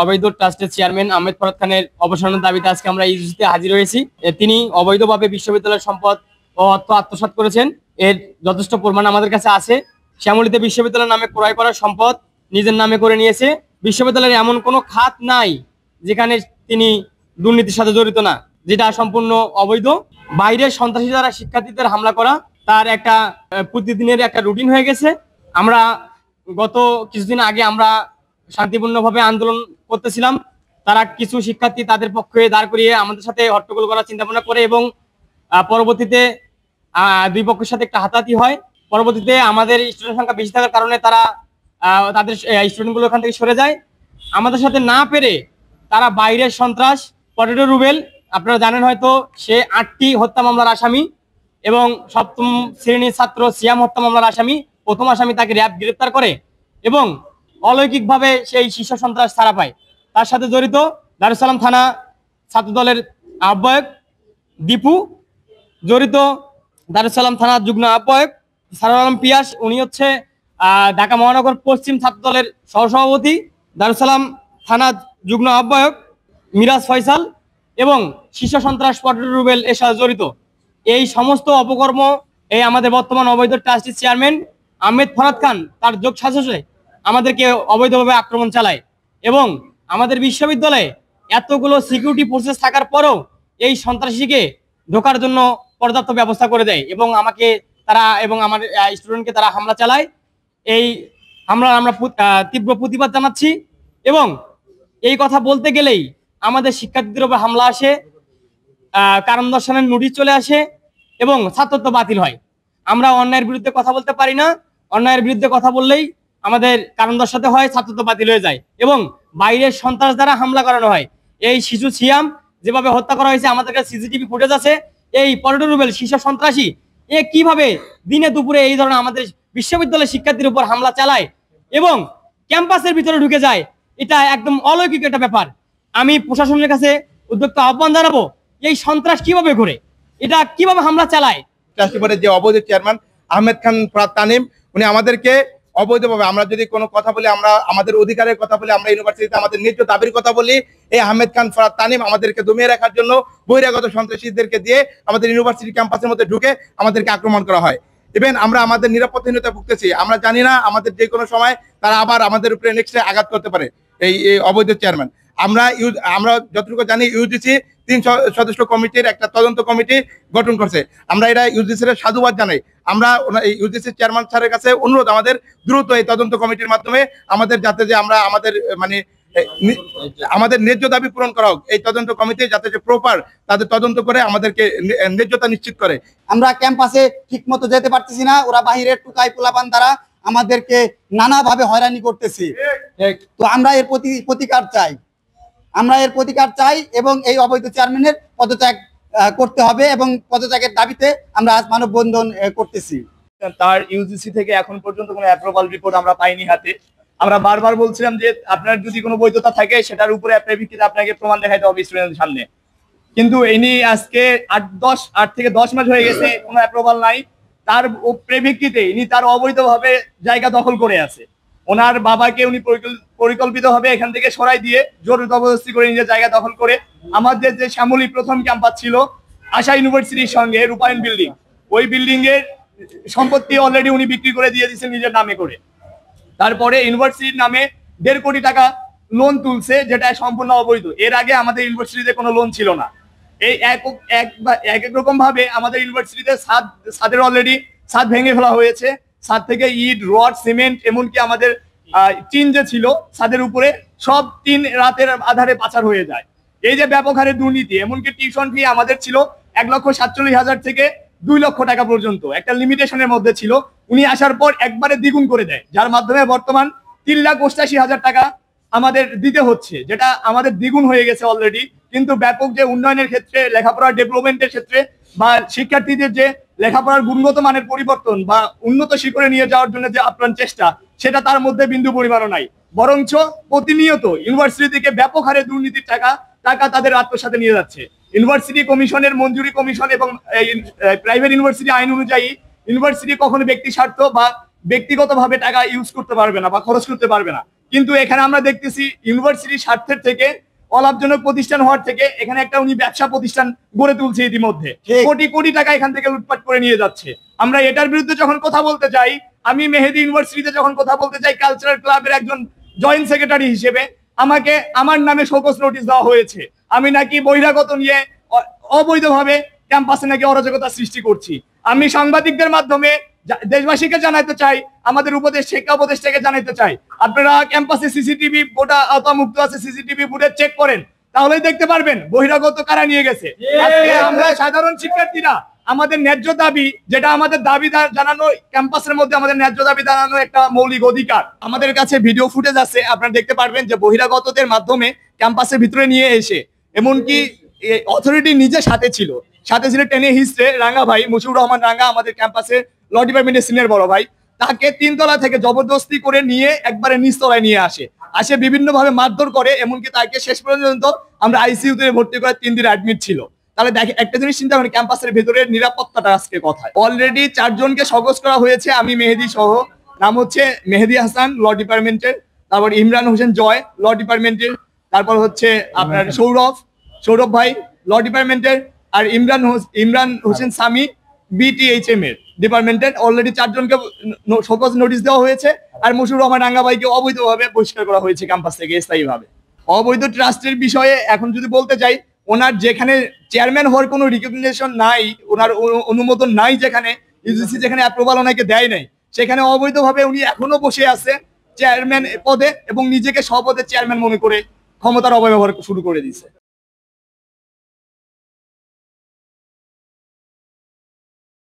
অবৈধ ট্রাস্টের চেয়ারম্যান আহমেদ ফরাদ খানের অবসানের দাবিতে আজকে আমরা ইউজিসিতে হাজির হয়েছি। তিনি অবৈধভাবে বিশ্ববিদ্যালয়ের সম্পদ ও অর্থ আত্মসাৎ করেছেন, এর যথেষ্ট প্রমাণ আমাদের কাছে আছে। শ্যামলীতে বিশ্ববিদ্যালয়ের নামে ক্রয় করা সম্পদ নিজের নামে করে নিয়েছে। বিশ্ববিদ্যালয়ের এমন কোনো খাত নাই যেখানে তিনি দুর্নীতির সাথে জড়িত না, যেটা সম্পূর্ণ অবৈধ। বাইরের সন্ত্রাসী দ্বারা শিক্ষার্থীদের হামলা করা তার একটা প্রতিদিনের একটা রুটিন হয়ে গেছে। আমরা গত কিছুদিন আগে আমরা শান্তিপূর্ণভাবে আন্দোলন করতেছিলাম, তারা কিছু শিক্ষার্থী তাদের পক্ষে দাঁড় করিয়ে আমাদের সাথে হট্টগোল করার চিন্তা ভাবনা করে এবং পরবর্তীতে দুই পক্ষের সাথে একটা হাতাহাতি হয়। পরবর্তীতে আমাদের স্টুডেন্ট সংখ্যা বেশি থাকার কারণে তারা তাদের স্টুডেন্টগুলো ওখান থেকে সরে যায়। আমাদের সাথে না পেরে তারা বাইরের সন্ত্রাস পটেটো রুবেল, আপনারা জানেন হয়তো, সে 8টি হত্যা মামলার আসামি এবং 7ম শ্রেণীর ছাত্র সিয়াম হত্যা মামলার আসামি। প্রথম আসামি তাকে র্যাব গ্রেপ্তার করে এবং অলৌকিকভাবে সেই শীর্ষ সন্ত্রাস ছাড়া পায়। তার সাথে জড়িত দারুস সালাম থানা ছাত্রদলের আহ্বায়ক দীপু, জড়িত দারুস সালাম থানার যুগ্ম আহ্বায়ক সারুল আলম পিয়াস, উনি হচ্ছে ঢাকা মহানগর পশ্চিম ছাত্রদলের সহসভাপতি, দারুস সালাম থানা যুগ্ম আহ্বায়ক মিরাজ ফয়সাল এবং শীর্ষ সন্ত্রাস পটেটো রুবেল এর সাথে জড়িত। এই সমস্ত অপকর্ম এই আমাদের বর্তমান অবৈধ ট্রাস্টির চেয়ারম্যান আহমেদ ফরাদ খান তার যোগ সাজসে আমাদেরকে অবৈধভাবে আক্রমণ চালায় এবং আমাদের বিশ্ববিদ্যালয়ে এতগুলো সিকিউরিটি ফোর্সেস থাকার পরও এই সন্ত্রাসীকে ঢোকার জন্য পর্যাপ্ত ব্যবস্থা করে দেয় এবং আমাকে তারা এবং আমার স্টুডেন্টকে তারা হামলা চালায়। এই হামলা আমরা তীব্র প্রতিবাদ জানাচ্ছি এবং এই কথা বলতে গেলেই আমাদের শিক্ষার্থীদের উপর হামলা আসে, কারণ দর্শনের নোটিশ চলে আসে এবং ছাত্রত্ব বাতিল হয়। আমরা অন্যায়ের বিরুদ্ধে কথা বলতে পারি না, অন্যায়ের বিরুদ্ধে কথা বললেই আমাদের কারণ দর্শাতে হয়, ছাত্রত্ব বাতিল হয়ে যায় এবং বাইরের সন্ত্রাস দ্বারা হামলা করানো হয়। এই শিশু সিয়াম যেভাবে হত্যা করা হয়েছে, আমাদের কাছে সিসিটিভি ফুটেজ আছে। এই পটেটো রুবেল শীর্ষ সন্ত্রাসী এ কিভাবে দিনে দুপুরে এই ধরনের আমাদের বিশ্ববিদ্যালয়ের শিক্ষার্থীর উপর হামলা চালায় এবং ক্যাম্পাসের ভিতরে ঢুকে যায়, এটা একদম অলৌকিক একটা ব্যাপার। আমি প্রশাসনের কাছে উদ্যোক্তা আহ্বান জানাবো, এই সন্ত্রাস কিভাবে ঘটে, এটা কিভাবে হামলা চালায়। যে অবৈধ চেয়ারম্যান আহমেদ খান ফরাদ তানিম, উনি আমাদেরকে অবৈধভাবে, আমরা যদি কোনো কথা বলি, আমরা আমাদের অধিকারের কথা বলি, আমরা ইউনিভার্সিটিতে আমাদের ন্যায্য দাবির কথা বলি, এই আহমেদ খান ফরাদ তানিম আমাদেরকে দমিয়ে রাখার জন্য বহিরাগত সন্ত্রাসীদেরকে দিয়ে আমাদের ইউনিভার্সিটি ক্যাম্পাসের মধ্যে ঢুকে আমাদেরকে আক্রমণ করা হয়। ইভেন আমরা আমাদের নিরাপত্তাহীনতা ভুগতেছি, আমরা জানি না আমাদের যে কোনো সময় তারা আবার আমাদের উপরে নেক্সটে আঘাত করতে পারে এই অবৈধ চেয়ারম্যান। আমরা যতটুকু জানি ইউজিসি 3 সদস্য কমিটির একটা তদন্ত কমিটি গঠন করছে। আমরা এটা ইউজিসির সাধুবাদ জানাই। আমরা ইউজিসি চেয়ারম্যান স্যারের কাছে অনুরোধ, আমাদের দ্রুত এই তদন্ত কমিটির মাধ্যমে আমাদের যাতে যে আমরা আমাদের ন্যায্য দাবি পূরণ করা হোক, এই তদন্ত কমিটি যাতে যে প্রপার তাদের তদন্ত করে আমাদেরকে ন্যায্যতা নিশ্চিত করে। আমরা ক্যাম্পাসে ঠিক মতো যেতে পারতেছি না, ওরা বাহিরে টুকাই পোলাপান দ্বারা আমাদেরকে নানাভাবে হয়রানি করতেছি। তো আমরা এর প্রতিকার চাই, এবং এই অবৈধ চেয়ারম্যানের পদত্যাগ করতে হবে এবং পদত্যাগের দাবিতে আমরা আজ মানববন্ধন করতেছি। তার ইউজিসি থেকে এখন পর্যন্ত কোনো অ্যাপ্রুভাল রিপোর্ট আমরা পাইনি হাতে। আমরা বারবার বলছিলাম যে আপনার যদি কোনো বৈধতা থাকে সেটার উপরে আপনার ভিত্তিতে আপনাকে প্রমাণ দেখাইতে হবে স্টুডেন্টের সামনে, কিন্তু ইনি আজকে 8 থেকে 10 মাস হয়ে গেছে, কোনো অ্যাপ্রুভাল নাই। তার প্রেক্ষিতে ইনি তার অবৈধভাবে জায়গা দখল করে আছে। ওনার বাবাকে উনি পরিকল্পিতভাবে এখান থেকে সরাই দিয়ে জোর জবরদস্তি করে নিজের জায়গা দখল করে আমাদের যে শ্যামলী প্রথম ক্যাম্পাস ছিল আশা ইউনিভার্সিটির সঙ্গে রূপায়ণ বিল্ডিং, ওই বিল্ডিং এর সম্পত্তি অলরেডি উনি বিক্রি করে দিয়ে দিচ্ছেন নিজের নামে করে। তারপরে ইউনিভার্সিটির নামে 1.5 কোটি টাকা লোন তুলছে, যেটা সম্পূর্ণ অবৈধ। এর আগে আমাদের ইউনিভার্সিটিতে কোনো লোন ছিল না। এই এক রকম ভাবে আমাদের ইউনিভার্সিটিতে ছাদের অলরেডি ছাদ ভেঙে ফেলা হয়েছে। ছাদ থেকে ইট, রড, সিমেন্ট, এমনকি আমাদের টিন যে ছিল ছাদের উপরে, সব টিন রাতের আধারে পাচার হয়ে যায়। এই যে ব্যাপক হারে দুর্নীতি, এমনকি টিউশন ফি আমাদের ছিল 1,47,000 থেকে 2 লক্ষ টাকা পর্যন্ত, একটা লিমিটেশনের মধ্যে ছিল। উনি আসার পর একবারে দ্বিগুণ করে দেয়, যার মাধ্যমে বর্তমান 3,88,000 টাকা আমাদের দিতে হচ্ছে, যেটা আমাদের দ্বিগুণ হয়ে গেছে অলরেডি। কিন্তু ব্যাপক যে উন্নয়নের ক্ষেত্রে, লেখাপড়ার ডেভেলপমেন্টের ক্ষেত্রে বা শিক্ষার্থীদের যে লেখাপড়ার গুণগত মানের পরিবর্তন বা উন্নত শিখরে নিয়ে যাওয়ার জন্য যে আপ্রাণ চেষ্টা, সেটা তার মধ্যে বিন্দু পরিমাণও নাই। বরঞ্চ প্রতিনিয়ত ইউনিভার্সিটি থেকে ব্যাপক হারে দুর্নীতির টাকা তাদের আত্মসাতে নিয়ে যাচ্ছে। ইউনিভার্সিটি কমিশনের মঞ্জুরি কমিশন এবং প্রাইভেট ইউনিভার্সিটি আইন অনুযায়ী ইউনিভার্সিটি কখনো ব্যক্তি স্বার্থ বা ব্যক্তিগতভাবে টাকা ইউজ করতে পারবে না বা খরচ করতে পারবে না। কিন্তু এখানে আমরা দেখতেছি ইউনিভার্সিটির স্বার্থের থেকে, অলাভজনক প্রতিষ্ঠান হওয়ার থেকে এখানে একটা উনি ব্যবসা প্রতিষ্ঠান গড়ে তুলছে ইতিমধ্যে, ঠিক। কোটি কোটি টাকা এখান থেকে লুটপাট করে নিয়ে যাচ্ছে। আমরা এটার বিরুদ্ধে যখন কথা বলতে যাই, আমি মেহেদী ইউনিভার্সিটিতে যখন কথা বলতে চাই কালচারাল ক্লাবের একজন জয়েন্ট সেক্রেটারি হিসেবে, আমাকে আমার নামে শোকজ নোটিশ দেওয়া হয়েছে। আমি নাকি বহিরাগত নিয়ে অবৈধভাবে ক্যাম্পাসে নাকি অরাজকতা সৃষ্টি করছি। আমি সাংবাদিকদের মাধ্যমে দেশবাসীকে জানাতে চাই, আমাদের শিক্ষা উপদেষ্টাকে জানাতে চাই, আপনারা ক্যাম্পাসে সিসিটিভি গোটা আওতামুক্ত আছে, সিসিটিভি ফুটেজ চেক করেন, তাহলেই দেখতে পারবেন বহিরাগত কারা নিয়ে গেছে। আজকে আমরা সাধারণ শিক্ষার্থীরা আমাদের ন্যায্য দাবি, যেটা আমাদের দাবি জানানো, ক্যাম্পাসের মধ্যে আমাদের ন্যায্য দাবি জানানো একটা মৌলিক অধিকার। আমাদের কাছে ভিডিও ফুটেজ আছে, আপনারা দেখতে পারবেন যে বহিরাগতদের মাধ্যমে ক্যাম্পাসের ভিতরে নিয়ে এসে, এমনকি অথরিটি নিজে সাথে ছিল টেনে হিস্ট্রে রাঙ্গা ভাই মুশিউর রহমান রাঙ্গা, আমাদের ক্যাম্পাসের ল ডিপার্টমেন্টের সিনিয়র বড় ভাই, তাকে 3 তলা থেকে জবরদস্তি করে নিয়ে একবারে নিচতলায় নিয়ে আসে বিভিন্ন ভাবে মারধর করে, এমনকি তাকে শেষ পর্যন্ত আমরা আইসিইউতে ভর্তি করে 3 দিন অ্যাডমিট ছিল। তাহলে দেখে একটা জিনিস চিন্তা করেন, ক্যাম্পাসের ভেতরে নিরাপত্তাটা আজকে কথায়। অলরেডি 4 জনকে শোকজ করা হয়েছে, আমি মেহেদী সহ। নাম হচ্ছে মেহেদী হাসান ল ডিপার্টমেন্টের, তারপর ইমরান হোসেন জয় ল ডিপার্টমেন্টের, তারপর হচ্ছে আপনার সৌরভ ভাই ল ডিপার্টমেন্টের, আর ইমরান হোসেন সামি বিটিএইচএম এর ডিপার্টমেন্টের। অলরেডি 4 জনকে শোকজ নোটিশ দেওয়া হয়েছে, আর মুশিউর রহমান রাঙ্গা ভাইকে অবৈধভাবে বহিষ্কার করা হয়েছে ক্যাম্পাস থেকে স্থায়ীভাবে। অবৈধ ট্রাস্টের বিষয়ে এখন যদি বলতে চাই, ওনার যেখানে চেয়ারম্যান হওয়ার কোনো রিকগনিশন নাই, ওনার অনুমোদন নাই, যেখানে ইউজিসি যেখানে অ্যাপ্রুভাল ওনাকে দেয় নাই, সেখানে অবৈধভাবে উনি এখনো বসে আছে চেয়ারম্যান পদে এবং নিজেকে স্বপদে চেয়ারম্যান মনে করে ক্ষমতার অপব্যবহার শুরু করে দিয়েছে।